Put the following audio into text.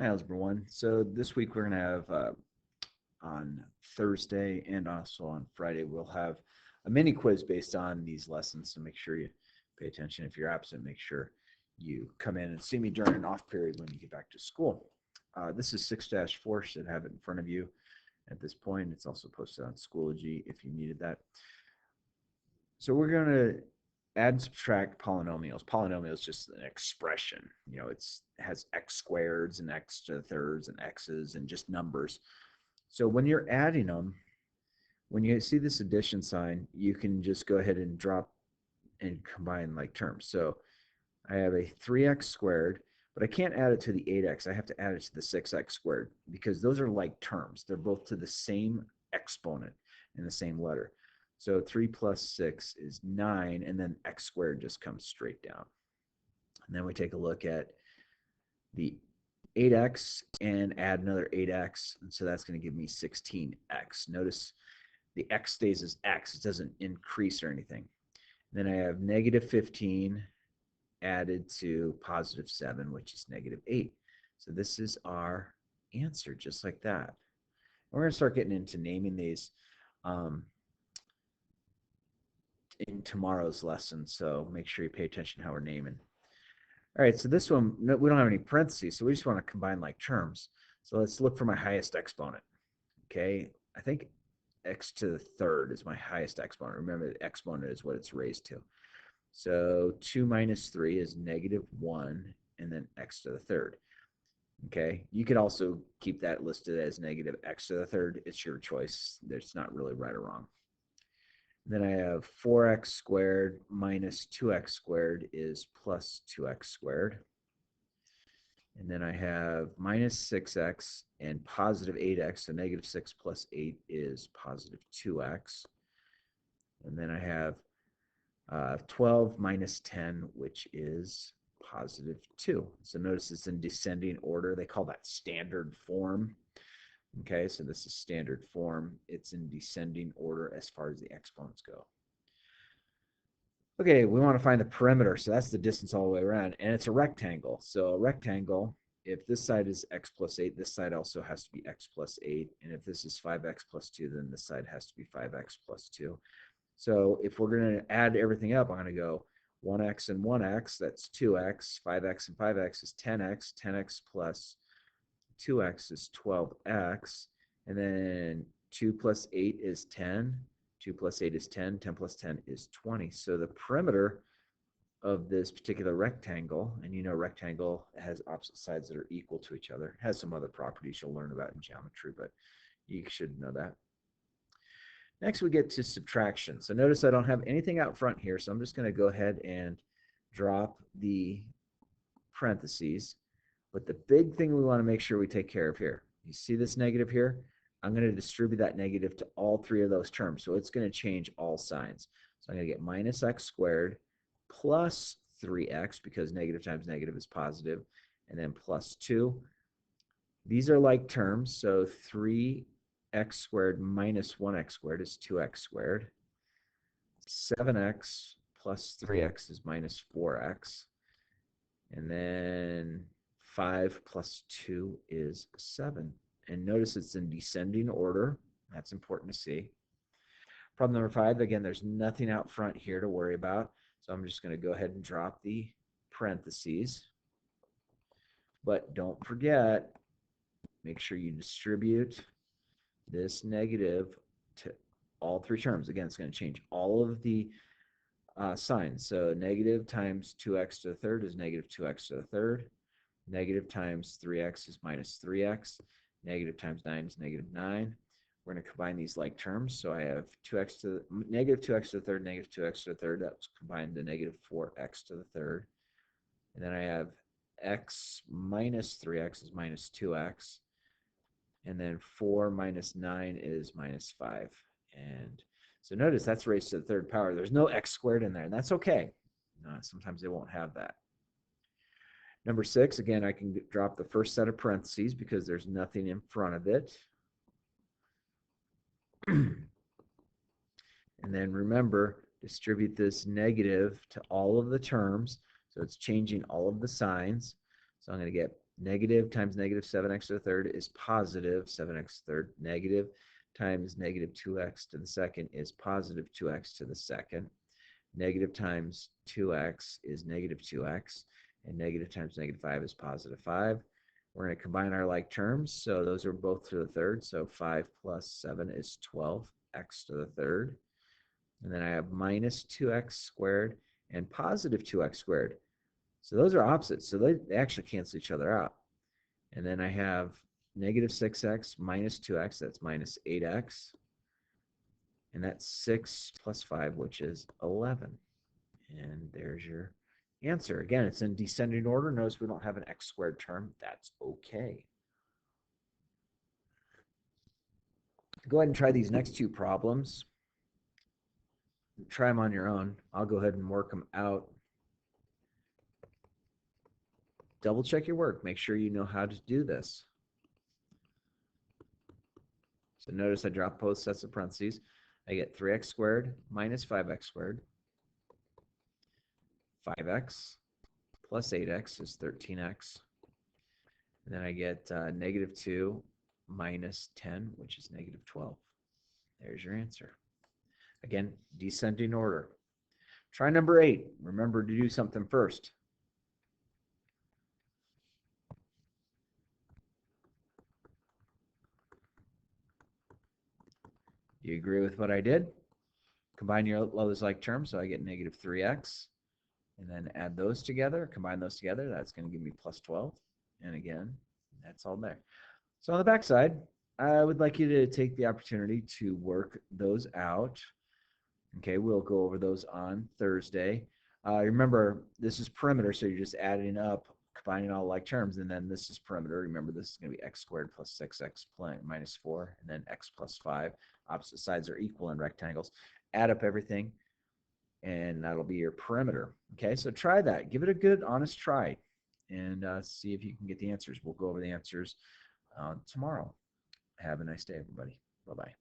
Hi, Algebra 1. So this week we're going to have on Thursday and also on Friday, we'll have a mini quiz based on these lessons. So make sure you pay attention. If you're absent, make sure you come in and see me during an off period when you get back to school. This is 6-4, should have it in front of you at this point. It's also posted on Schoology if you needed that. So we're going to add and subtract polynomials. Polynomial is just an expression. It has x squareds and x to the thirds and x's and just numbers. So when you're adding them, when you see this addition sign, you can just go ahead and drop and combine like terms. So I have a 3x squared, but I can't add it to the 8x. I have to add it to the 6x squared because those are like terms. They're both to the same exponent in the same letter. So 3 plus 6 is 9, and then x squared just comes straight down. And then we take a look at the 8x and add another 8x, and so that's going to give me 16x. Notice the x stays as x. It doesn't increase or anything. Then I have negative 15 added to positive 7, which is negative 8. So this is our answer, just like that. And we're going to start getting into naming these in tomorrow's lesson, so make sure you pay attention to how we're naming. All right, so this one, we don't have any parentheses, so we just want to combine like terms. So let's look for my highest exponent. Okay, I think x to the third is my highest exponent. Remember, the exponent is what it's raised to. So 2 minus 3 is negative 1, and then x to the third. Okay, you could also keep that listed as negative x to the third. It's your choice. It's not really right or wrong. Then I have 4x squared minus 2x squared is plus 2x squared. And then I have minus 6x and positive 8x, so negative 6 plus 8 is positive 2x. And then I have 12 minus 10, which is positive 2. So notice it's in descending order. They call that standard form. Okay, so this is standard form. It's in descending order as far as the exponents go. Okay, we want to find the perimeter. So that's the distance all the way around. And it's a rectangle. So a rectangle, if this side is x plus 8, this side also has to be x plus 8. And if this is 5x plus 2, then this side has to be 5x plus 2. So if we're going to add everything up, I'm going to go 1x and 1x, that's 2x. 5x and 5x is 10x. 10x plus 2x is 12x. And then 2 plus 8 is 10. 2 plus 8 is 10. 10 plus 10 is 20. So the perimeter of this particular rectangle, and you know rectangle has opposite sides that are equal to each other. It has some other properties you'll learn about in geometry, but you should know that. Next, we get to subtraction. So notice I don't have anything out front here, so I'm just going to go ahead and drop the parentheses. But the big thing we want to make sure we take care of here, you see this negative here? I'm going to distribute that negative to all three of those terms. So it's going to change all signs. So I'm going to get minus x squared plus 3x, because negative times negative is positive, and then plus 2. These are like terms, so 3x squared minus 1x squared is 2x squared. 7x plus 3x is minus 4x. And then 5 plus 2 is 7. And notice it's in descending order. That's important to see. Problem number 5, again, there's nothing out front here to worry about. So I'm just going to go ahead and drop the parentheses. But don't forget, make sure you distribute this negative to all three terms. Again, it's going to change all of the signs. So negative times 2x to the third is negative 2x to the third. Negative times 3x is minus 3x. Negative times 9 is negative 9. We're going to combine these like terms. So I have negative 2x to the third, negative 2x to the third. That's combined to negative 4x to the third. And then I have x minus 3x is minus 2x. And then 4 minus 9 is minus 5. And so notice that's raised to the third power. There's no x squared in there, and that's okay. Sometimes they won't have that. Number 6, again, I can drop the first set of parentheses because there's nothing in front of it. And then remember, distribute this negative to all of the terms. So it's changing all of the signs. So I'm going to get negative times negative 7x to the third is positive 7x to the third. Negative times negative 2x to the second is positive 2x to the second. Negative times 2x is negative 2x. And negative times negative 5 is positive 5. We're going to combine our like terms. So those are both to the third. So 5 plus 7 is 12x to the third. And then I have minus 2x squared and positive 2x squared. So those are opposites. So they actually cancel each other out. And then I have negative 6x minus 2x. That's minus 8x. And that's 6 plus 5, which is 11. And there's your answer. Again, it's in descending order. Notice we don't have an x squared term. That's okay. Go ahead and try these next two problems. Try them on your own. I'll go ahead and work them out. Double check your work. Make sure you know how to do this. So notice I drop both sets of parentheses. I get 3x squared minus 5x squared. 5x plus 8x is 13x. And then I get negative 2 minus 10, which is negative 12. There's your answer. Again, descending order. Try number 8. Remember to do something first. Do you agree with what I did? Combine your those like terms, so I get negative 3x. And then add those together, combine those together. That's going to give me plus 12. And again, that's all there. So on the back side, I would like you to take the opportunity to work those out. Okay, we'll go over those on Thursday. Remember, this is perimeter, so you're just adding up, combining all like terms, and then this is perimeter. Remember, this is going to be x squared plus 6x minus 4, and then x plus 5. Opposite sides are equal in rectangles. Add up everything, and that'll be your perimeter. Okay, so try that. Give it a good, honest try, and see if you can get the answers. We'll go over the answers tomorrow. Have a nice day, everybody. Bye-bye.